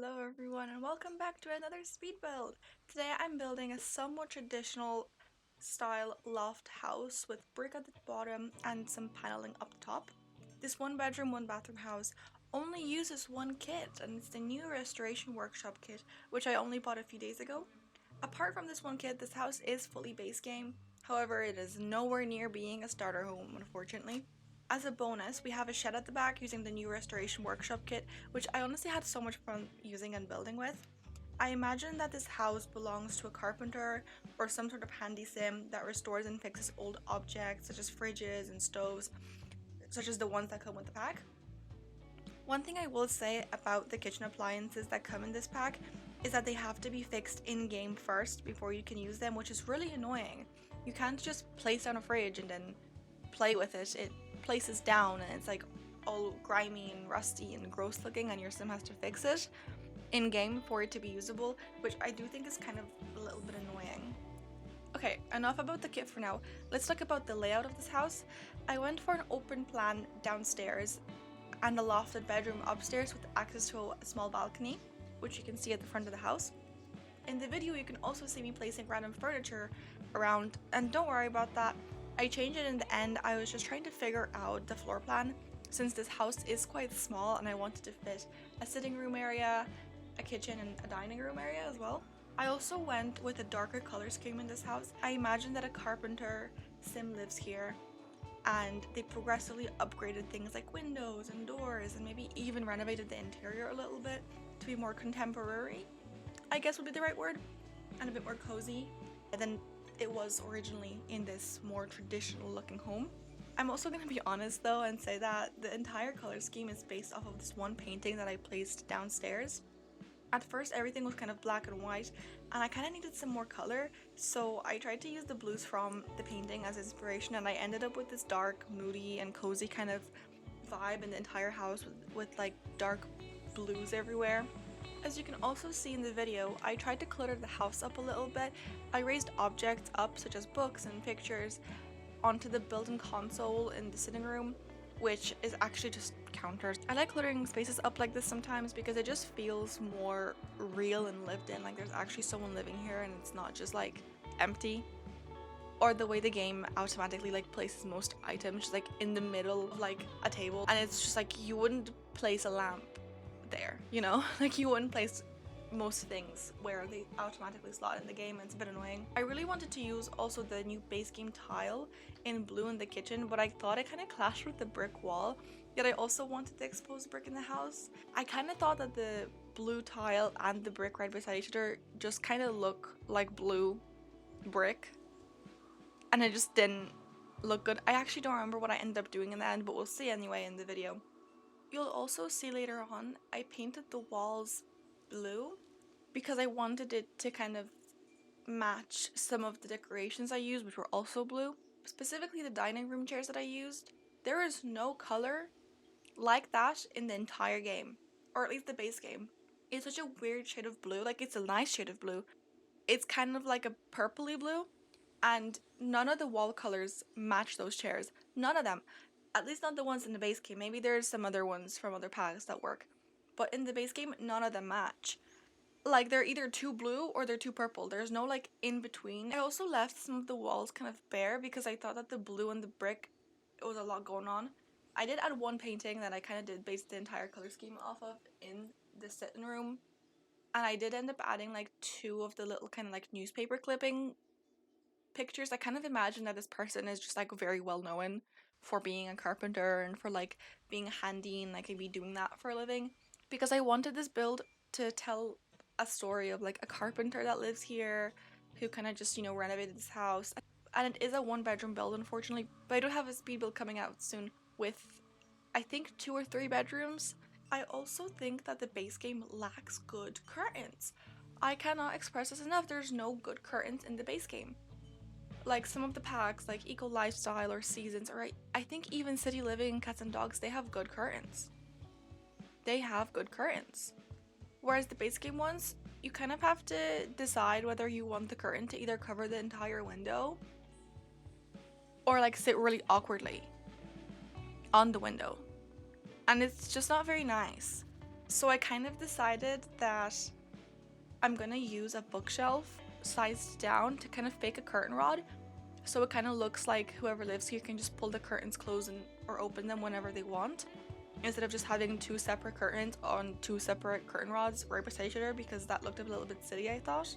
Hello everyone and welcome back to another speed build. Today I'm building a somewhat traditional style loft house with brick at the bottom and some paneling up the top. This one bedroom, one bathroom house only uses one kit, and it's the new Restoration Workshop kit, which I only bought a few days ago. Apart from this one kit, this house is fully base game. However, it is nowhere near being a starter home, unfortunately. As a bonus, we have a shed at the back using the new Restoration Workshop kit, which I honestly had so much fun using and building with. I imagine that this house belongs to a carpenter or some sort of handy sim that restores and fixes old objects such as fridges and stoves, such as the ones that come with the pack. One thing I will say about the kitchen appliances that come in this pack is that they have to be fixed in-game first before you can use them, which is really annoying. You can't just place down a fridge and then play with it. It places down and it's like all grimy and rusty and gross looking, and your sim has to fix it in game for it to be usable, which I do think is kind of a little bit annoying. Okay, enough about the kit for now. Let's talk about the layout of this house. I went for an open plan downstairs and a lofted bedroom upstairs with access to a small balcony, which you can see at the front of the house. In the video you can also see me placing random furniture around, and don't worry about that. I changed it in the end. I was just trying to figure out the floor plan since this house is quite small and I wanted to fit a sitting room area, a kitchen, and a dining room area as well. I also went with a darker color scheme in this house. I imagine that a carpenter sim lives here and they progressively upgraded things like windows and doors and maybe even renovated the interior a little bit to be more contemporary, I guess would be the right word, and a bit more cozy than it was originally in this more traditional looking home. I'm also going to be honest though and say that the entire color scheme is based off of this one painting that I placed downstairs. At first everything was kind of black and white and I kind of needed some more color, so I tried to use the blues from the painting as inspiration, and I ended up with this dark, moody and cozy kind of vibe in the entire house with like dark blues everywhere. As you can also see in the video, I tried to clutter the house up a little bit. I raised objects up such as books and pictures onto the built-in console in the sitting room, which is actually just counters. I like cluttering spaces up like this sometimes because it just feels more real and lived in, like there's actually someone living here and it's not just like empty. Or the way the game automatically like places most items just like in the middle of like a table, and it's just like you wouldn't place a lamp there, you know? Like you wouldn't place most things where they automatically slot in the game, and it's a bit annoying. I really wanted to use also the new base game tile in blue in the kitchen, but I thought it kind of clashed with the brick wall, yet I also wanted to expose brick in the house. I kind of thought that the blue tile and the brick right beside each other just kind of look like blue brick, and it just didn't look good. I actually don't remember what I ended up doing in the end, but we'll see anyway in the video. You'll also see later on, I painted the walls blue because I wanted it to kind of match some of the decorations I used, which were also blue. Specifically the dining room chairs that I used. There is no color like that in the entire game, or at least the base game. It's such a weird shade of blue. Like, it's a nice shade of blue. It's kind of like a purpley blue, and none of the wall colors match those chairs. None of them. At least not the ones in the base game. Maybe there's some other ones from other packs that work, but in the base game none of them match. Like, they're either too blue or they're too purple. There's no like in between. I also left some of the walls kind of bare because I thought that the blue and the brick, it was a lot going on. I did add one painting that I kind of did base the entire color scheme off of in the sitting room, and I did end up adding like two of the little kind of like newspaper clipping pictures. I kind of imagine that this person is just like very well known for being a carpenter and for like being handy and like maybe doing that for a living, because I wanted this build to tell a story of like a carpenter that lives here who kind of just, you know, renovated this house. And it is a one bedroom build, unfortunately, but I do have a speed build coming out soon with I think 2 or 3 bedrooms. I also think that the base game lacks good curtains. I cannot express this enough. There's no good curtains in the base game. Like some of the packs, like Eco Lifestyle or Seasons, or I think even City Living, Cats and Dogs, they have good curtains. They have good curtains. Whereas the base game ones, you kind of have to decide whether you want the curtain to either cover the entire window or like sit really awkwardly on the window. And it's just not very nice. So I kind of decided that I'm gonna use a bookshelf sized down to kind of fake a curtain rod, so it kind of looks like whoever lives here can just pull the curtains close or open them whenever they want, instead of just having two separate curtains on two separate curtain rods right beside each other, because that looked a little bit silly, I thought.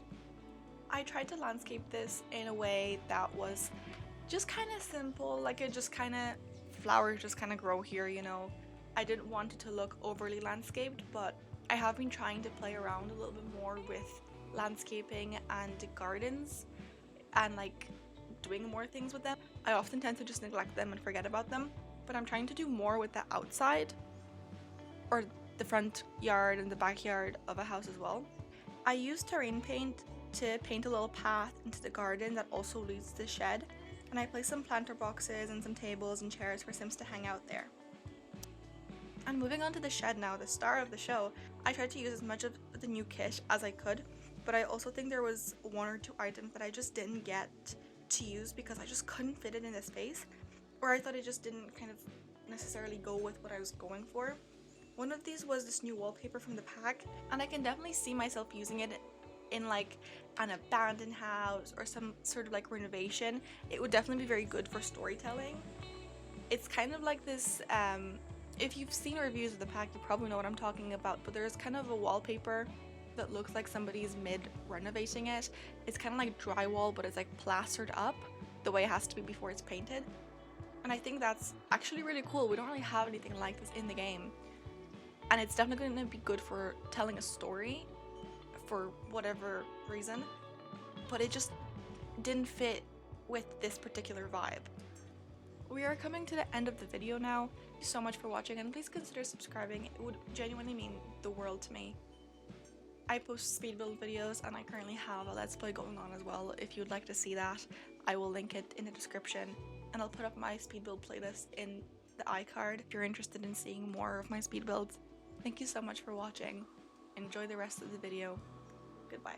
I tried to landscape this in a way that was just kind of simple, like it just kind of, flowers just kind of grow here, you know. I didn't want it to look overly landscaped, but I have been trying to play around a little bit more with landscaping and gardens and like doing more things with them. I often tend to just neglect them and forget about them, but I'm trying to do more with the outside or the front yard and the backyard of a house as well. I used terrain paint to paint a little path into the garden that also leads to the shed, and I placed some planter boxes and some tables and chairs for Sims to hang out there. And moving on to the shed now, the star of the show, I tried to use as much of the new kit as I could, but I also think there was one or two items that I just didn't get to use because I just couldn't fit it in the space, or I thought it just didn't kind of necessarily go with what I was going for. One of these was this new wallpaper from the pack, and I can definitely see myself using it in like an abandoned house or some sort of like renovation. It would definitely be very good for storytelling. It's kind of like this, if you've seen reviews of the pack, you probably know what I'm talking about, but there's kind of a wallpaper that looks like somebody's mid-renovating it. It's kind of like drywall, but it's like plastered up the way it has to be before it's painted. And I think that's actually really cool. We don't really have anything like this in the game. And it's definitely going to be good for telling a story for whatever reason, but it just didn't fit with this particular vibe. We are coming to the end of the video now. Thank you so much for watching, and please consider subscribing. It would genuinely mean the world to me. I post speed build videos, and I currently have a let's play going on as well. If you'd like to see that, I will link it in the description, and I'll put up my speed build playlist in the iCard if you're interested in seeing more of my speed builds. Thank you so much for watching. Enjoy the rest of the video. Goodbye.